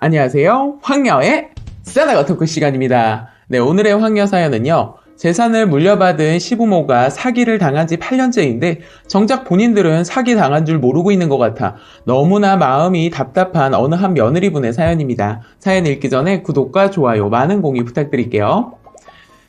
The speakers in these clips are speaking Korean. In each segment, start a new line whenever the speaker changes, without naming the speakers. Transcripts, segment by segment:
안녕하세요. 황녀의 싸다가 토크 시간입니다. 네, 오늘의 황녀 사연은요. 재산을 물려받은 시부모가 사기를 당한 지 8년째인데 정작 본인들은 사기 당한 줄 모르고 있는 것 같아 너무나 마음이 답답한 어느 한 며느리분의 사연입니다. 사연 읽기 전에 구독과 좋아요, 많은 공유 부탁드릴게요.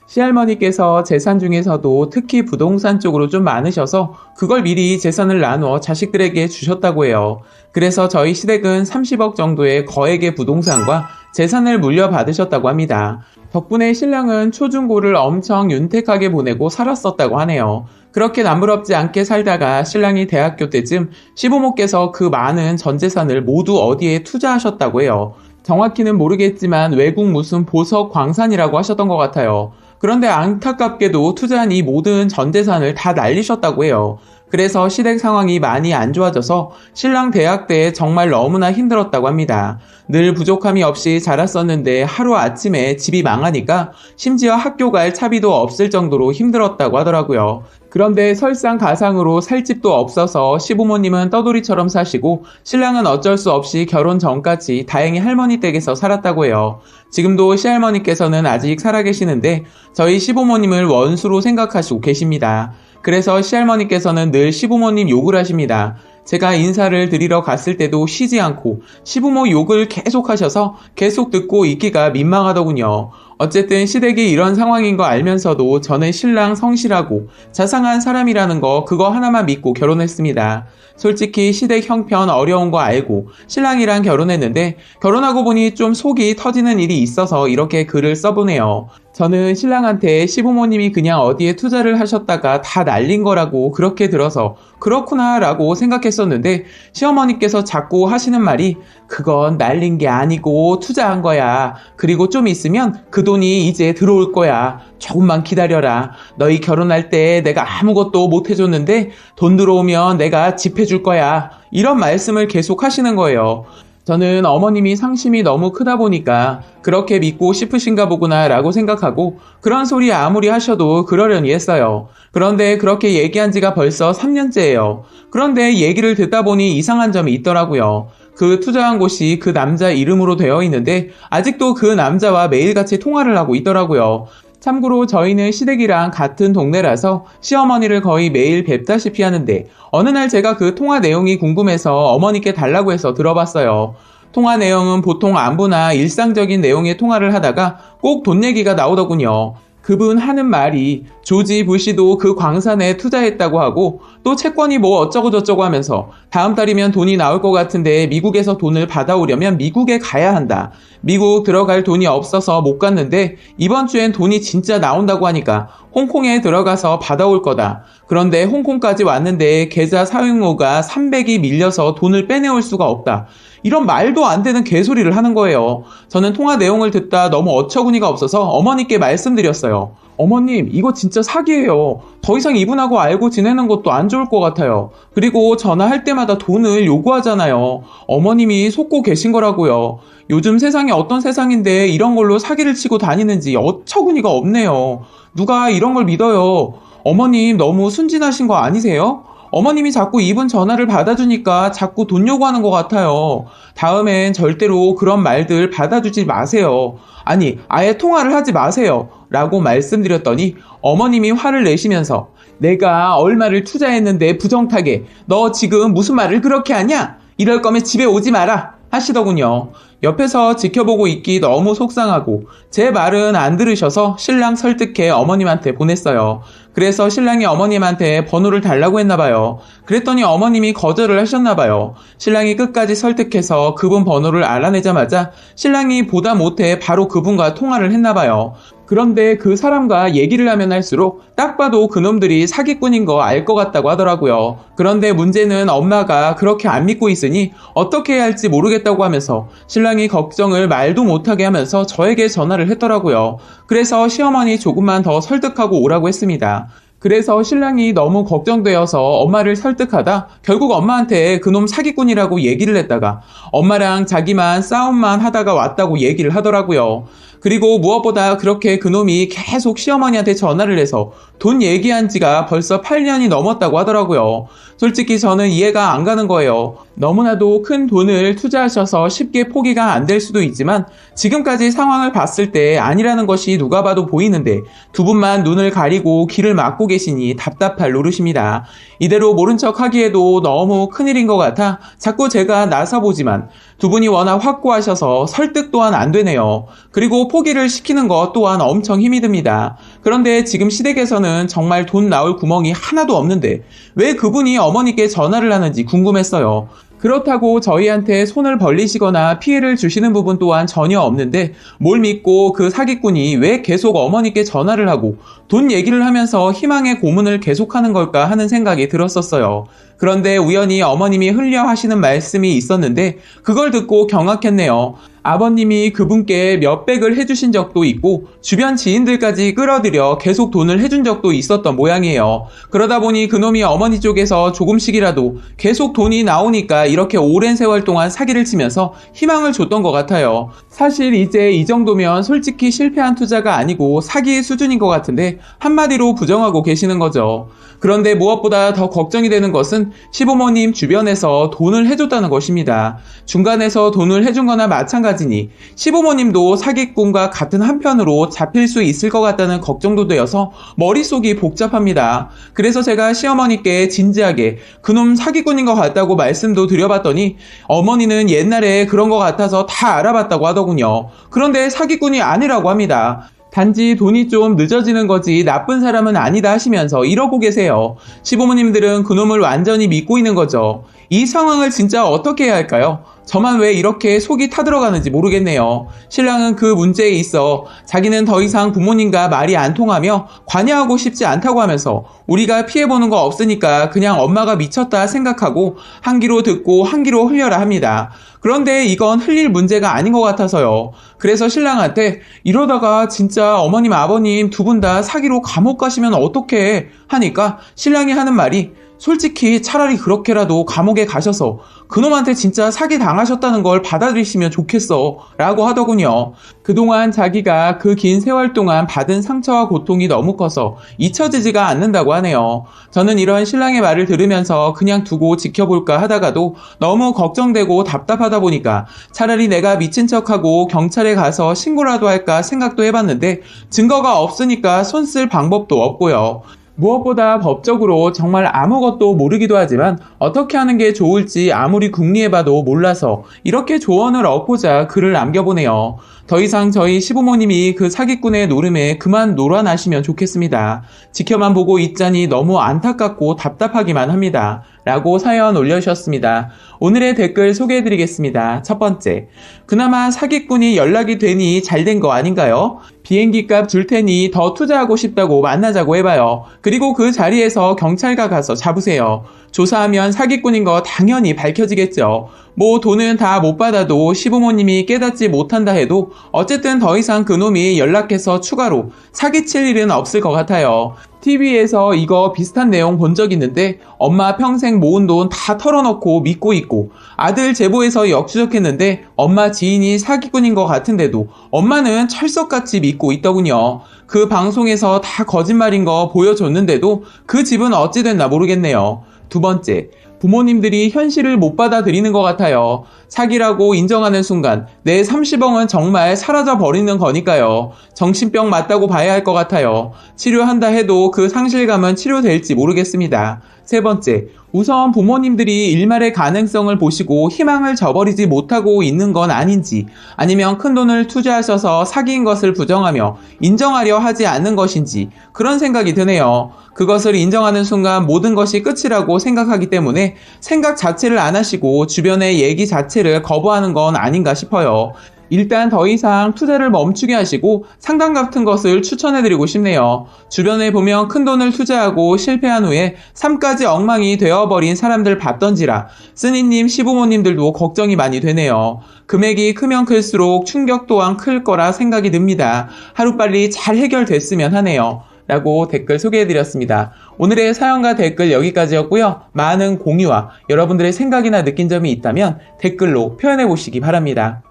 시할머니께서 재산 중에서도 특히 부동산 쪽으로 좀 많으셔서 그걸 미리 재산을 나눠 자식들에게 주셨다고 해요. 그래서 저희 시댁은 30억 정도의 거액의 부동산과 재산을 물려받으셨다고 합니다. 덕분에 신랑은 초중고를 엄청 윤택하게 보내고 살았었다고 하네요. 그렇게 남부럽지 않게 살다가 신랑이 대학교 때쯤 시부모께서 그 많은 전 재산을 모두 어디에 투자하셨다고 해요. 정확히는 모르겠지만 외국 무슨 보석 광산이라고 하셨던 것 같아요. 그런데 안타깝게도 투자한 이 모든 전 재산을 다 날리셨다고 해요. 그래서 시댁 상황이 많이 안 좋아져서 신랑 대학 때 정말 너무나 힘들었다고 합니다. 늘 부족함이 없이 자랐었는데 하루아침에 집이 망하니까 심지어 학교 갈 차비도 없을 정도로 힘들었다고 하더라고요. 그런데 설상가상으로 살 집도 없어서 시부모님은 떠돌이처럼 사시고 신랑은 어쩔 수 없이 결혼 전까지 다행히 할머니 댁에서 살았다고 해요. 지금도 시할머니께서는 아직 살아계시는데 저희 시부모님을 원수로 생각하시고 계십니다. 그래서 시할머니께서는 늘 시부모님 욕을 하십니다. 제가 인사를 드리러 갔을 때도 쉬지 않고 시부모 욕을 계속 하셔서 계속 듣고 있기가 민망하더군요. 어쨌든 시댁이 이런 상황인 거 알면서도 저는 신랑 성실하고 자상한 사람이라는 거 그거 하나만 믿고 결혼했습니다. 솔직히 시댁 형편 어려운 거 알고 신랑이랑 결혼했는데 결혼하고 보니 좀 속이 터지는 일이 있어서 이렇게 글을 써보네요. 저는 신랑한테 시부모님이 그냥 어디에 투자를 하셨다가 다 날린 거라고 그렇게 들어서 그렇구나 라고 생각했었는데 시어머니께서 자꾸 하시는 말이 그건 날린 게 아니고 투자한 거야. 그리고 좀 있으면 그 돈이 이제 들어올 거야. 조금만 기다려라. 너희 결혼할 때 내가 아무것도 못 해줬는데 돈 들어오면 내가 집 해줄 거야. 이런 말씀을 계속 하시는 거예요. 저는 어머님이 상심이 너무 크다 보니까 그렇게 믿고 싶으신가 보구나 라고 생각하고 그런 소리 아무리 하셔도 그러려니 했어요. 그런데 그렇게 얘기한 지가 벌써 3년째예요. 그런데 얘기를 듣다 보니 이상한 점이 있더라고요. 그 투자한 곳이 그 남자 이름으로 되어 있는데 아직도 그 남자와 매일같이 통화를 하고 있더라고요. 참고로 저희는 시댁이랑 같은 동네라서 시어머니를 거의 매일 뵙다시피 하는데 어느 날 제가 그 통화 내용이 궁금해서 어머니께 달라고 해서 들어봤어요. 통화 내용은 보통 안부나 일상적인 내용의 통화를 하다가 꼭 돈 얘기가 나오더군요. 그분 하는 말이 조지 부시도 그 광산에 투자했다고 하고 또 채권이 뭐 어쩌고저쩌고 하면서 다음 달이면 돈이 나올 것 같은데 미국에서 돈을 받아오려면 미국에 가야 한다. 미국 들어갈 돈이 없어서 못 갔는데 이번 주엔 돈이 진짜 나온다고 하니까 홍콩에 들어가서 받아올 거다. 그런데 홍콩까지 왔는데 계좌 사용료가 300이 밀려서 돈을 빼내올 수가 없다. 이런 말도 안 되는 개소리를 하는 거예요. 저는 통화 내용을 듣다 너무 어처구니가 없어서 어머니께 말씀드렸어요. 어머님, 이거 진짜 사기예요. 더 이상 이분하고 알고 지내는 것도 안 좋을 것 같아요. 그리고 전화할 때마다 돈을 요구하잖아요. 어머님이 속고 계신 거라고요. 요즘 세상이 어떤 세상인데 이런 걸로 사기를 치고 다니는지 어처구니가 없네요. 누가 이런 걸 믿어요. 어머님 너무 순진하신 거 아니세요? 어머님이 자꾸 이분 전화를 받아주니까 자꾸 돈 요구하는 것 같아요. 다음엔 절대로 그런 말들 받아주지 마세요. 아니, 아예 통화를 하지 마세요. 라고 말씀드렸더니 어머님이 화를 내시면서 내가 얼마를 투자했는데 부정타게 너 지금 무슨 말을 그렇게 하냐? 이럴 거면 집에 오지 마라 하시더군요. 옆에서 지켜보고 있기 너무 속상하고 제 말은 안 들으셔서 신랑 설득해 어머님한테 보냈어요. 그래서 신랑이 어머님한테 번호를 달라고 했나봐요. 그랬더니 어머님이 거절을 하셨나봐요. 신랑이 끝까지 설득해서 그분 번호를 알아내자마자 신랑이 보다 못해 바로 그분과 통화를 했나봐요. 그런데 그 사람과 얘기를 하면 할수록 딱 봐도 그놈들이 사기꾼인 거 알 것 같다고 하더라고요. 그런데 문제는 엄마가 그렇게 안 믿고 있으니 어떻게 해야 할지 모르겠다고 하면서 신랑이 걱정을 말도 못하게 하면서 저에게 전화를 했더라고요. 그래서 시어머니 조금만 더 설득하고 오라고 했습니다. 그래서 신랑이 너무 걱정되어서 엄마를 설득하다 결국 엄마한테 그놈 사기꾼이라고 얘기를 했다가 엄마랑 자기만 싸움만 하다가 왔다고 얘기를 하더라고요. 그리고 무엇보다 그렇게 그놈이 계속 시어머니한테 전화를 해서 돈 얘기한 지가 벌써 8년이 넘었다고 하더라고요. 솔직히 저는 이해가 안 가는 거예요. 너무나도 큰 돈을 투자하셔서 쉽게 포기가 안 될 수도 있지만 지금까지 상황을 봤을 때 아니라는 것이 누가 봐도 보이는데 두 분만 눈을 가리고 귀를 막고 계시니 답답할 노릇입니다. 이대로 모른 척 하기에도 너무 큰일인 것 같아 자꾸 제가 나서보지만 두 분이 워낙 확고하셔서 설득 또한 안 되네요. 그리고 포기를 시키는 것 또한 엄청 힘이 듭니다. 그런데 지금 시댁에서는 정말 돈 나올 구멍이 하나도 없는데 왜 그분이 어머니께 전화를 하는지 궁금했어요. 그렇다고 저희한테 손을 벌리시거나 피해를 주시는 부분 또한 전혀 없는데 뭘 믿고 그 사기꾼이 왜 계속 어머니께 전화를 하고 돈 얘기를 하면서 희망의 고문을 계속하는 걸까 하는 생각이 들었었어요. 그런데 우연히 어머님이 흘려 하시는 말씀이 있었는데 그걸 듣고 경악했네요. 아버님이 그분께 몇백을 해주신 적도 있고 주변 지인들까지 끌어들여 계속 돈을 해준 적도 있었던 모양이에요. 그러다 보니 그놈이 어머니 쪽에서 조금씩이라도 계속 돈이 나오니까 이렇게 오랜 세월 동안 사기를 치면서 희망을 줬던 것 같아요. 사실 이제 이 정도면 솔직히 실패한 투자가 아니고 사기의 수준인 것 같은데 한마디로 부정하고 계시는 거죠. 그런데 무엇보다 더 걱정이 되는 것은 시부모님 주변에서 돈을 해줬다는 것입니다. 중간에서 돈을 해준 거나 마찬가지니 시부모님도 사기꾼과 같은 한편으로 잡힐 수 있을 것 같다는 걱정도 되어서 머릿속이 복잡합니다. 그래서 제가 시어머니께 진지하게 그놈 사기꾼인 것 같다고 말씀도 드려봤더니 어머니는 옛날에 그런 것 같아서 다 알아봤다고 하더군요. 그런데 사기꾼이 아니라고 합니다. 단지 돈이 좀 늦어지는 거지 나쁜 사람은 아니다 하시면서 이러고 계세요. 시부모님들은 그놈을 완전히 믿고 있는 거죠. 이 상황을 진짜 어떻게 해야 할까요? 저만 왜 이렇게 속이 타들어가는지 모르겠네요. 신랑은 그 문제에 있어 자기는 더 이상 부모님과 말이 안 통하며 관여하고 싶지 않다고 하면서 우리가 피해보는 거 없으니까 그냥 엄마가 미쳤다 생각하고 한 귀로 듣고 한 귀로 흘려라 합니다. 그런데 이건 흘릴 문제가 아닌 것 같아서요. 그래서 신랑한테 이러다가 진짜 어머님 아버님 두 분 다 사기로 감옥 가시면 어떡해 하니까 신랑이 하는 말이 솔직히 차라리 그렇게라도 감옥에 가셔서 그놈한테 진짜 사기 당하셨다는 걸 받아들이시면 좋겠어 라고 하더군요. 그동안 자기가 그 긴 세월 동안 받은 상처와 고통이 너무 커서 잊혀지지가 않는다고 하네요. 저는 이런 신랑의 말을 들으면서 그냥 두고 지켜볼까 하다가도 너무 걱정되고 답답하다 보니까 차라리 내가 미친 척하고 경찰에 가서 신고라도 할까 생각도 해봤는데 증거가 없으니까 손 쓸 방법도 없고요. 무엇보다 법적으로 정말 아무것도 모르기도 하지만 어떻게 하는 게 좋을지 아무리 궁리해봐도 몰라서 이렇게 조언을 얻고자 글을 남겨보네요. 더 이상 저희 시부모님이 그 사기꾼의 노름에 그만 놀아나시면 좋겠습니다. 지켜만 보고 있자니 너무 안타깝고 답답하기만 합니다. 라고 사연 올려주셨습니다. 오늘의 댓글 소개해드리겠습니다. 첫 번째, 그나마 사기꾼이 연락이 되니 잘된 거 아닌가요? 비행기 값 줄 테니 더 투자하고 싶다고 만나자고 해봐요. 그리고 그 자리에서 경찰과 가서 잡으세요. 조사하면 사기꾼인 거 당연히 밝혀지겠죠. 뭐 돈은 다 못 받아도 시부모님이 깨닫지 못한다 해도 어쨌든 더 이상 그놈이 연락해서 추가로 사기칠 일은 없을 것 같아요. TV에서 이거 비슷한 내용 본 적 있는데 엄마 평생 모은 돈 다 털어놓고 믿고 있고 아들 제보해서 역추적했는데 엄마 지인이 사기꾼인 것 같은데도 엄마는 철석같이 믿고 있더군요. 그 방송에서 다 거짓말인 거 보여줬는데도 그 집은 어찌 됐나 모르겠네요. 두 번째, 부모님들이 현실을 못 받아들이는 것 같아요. 사기라고 인정하는 순간 내 30억은 정말 사라져 버리는 거니까요. 정신병 맞다고 봐야 할 것 같아요. 치료한다 해도 그 상실감은 치료될지 모르겠습니다. 세 번째, 우선 부모님들이 일말의 가능성을 보시고 희망을 저버리지 못하고 있는 건 아닌지 아니면 큰돈을 투자하셔서 사기인 것을 부정하며 인정하려 하지 않는 것인지 그런 생각이 드네요. 그것을 인정하는 순간 모든 것이 끝이라고 생각하기 때문에 생각 자체를 안 하시고 주변의 얘기 자체를 거부하는 건 아닌가 싶어요. 일단 더 이상 투자를 멈추게 하시고 상담 같은 것을 추천해드리고 싶네요. 주변에 보면 큰돈을 투자하고 실패한 후에 삶까지 엉망이 되어버린 사람들 봤던지라 쓰니님 시부모님들도 걱정이 많이 되네요. 금액이 크면 클수록 충격 또한 클 거라 생각이 듭니다. 하루빨리 잘 해결됐으면 하네요. 라고 댓글 소개해드렸습니다. 오늘의 사연과 댓글 여기까지였고요. 많은 공유와 여러분들의 생각이나 느낀 점이 있다면 댓글로 표현해보시기 바랍니다.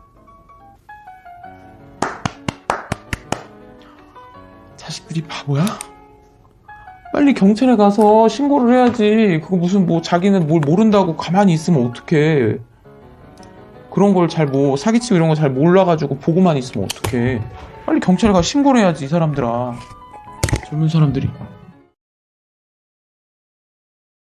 애들이 바보야? 빨리 경찰에 가서 신고를 해야지. 그거 무슨 뭐 자기는 뭘 모른다고 가만히 있으면 어떡해. 그런 걸 잘 뭐 사기치고 이런 거 잘 몰라가지고 보고만 있으면 어떡해. 빨리 경찰에 가서 신고를 해야지 이 사람들아. 젊은 사람들이.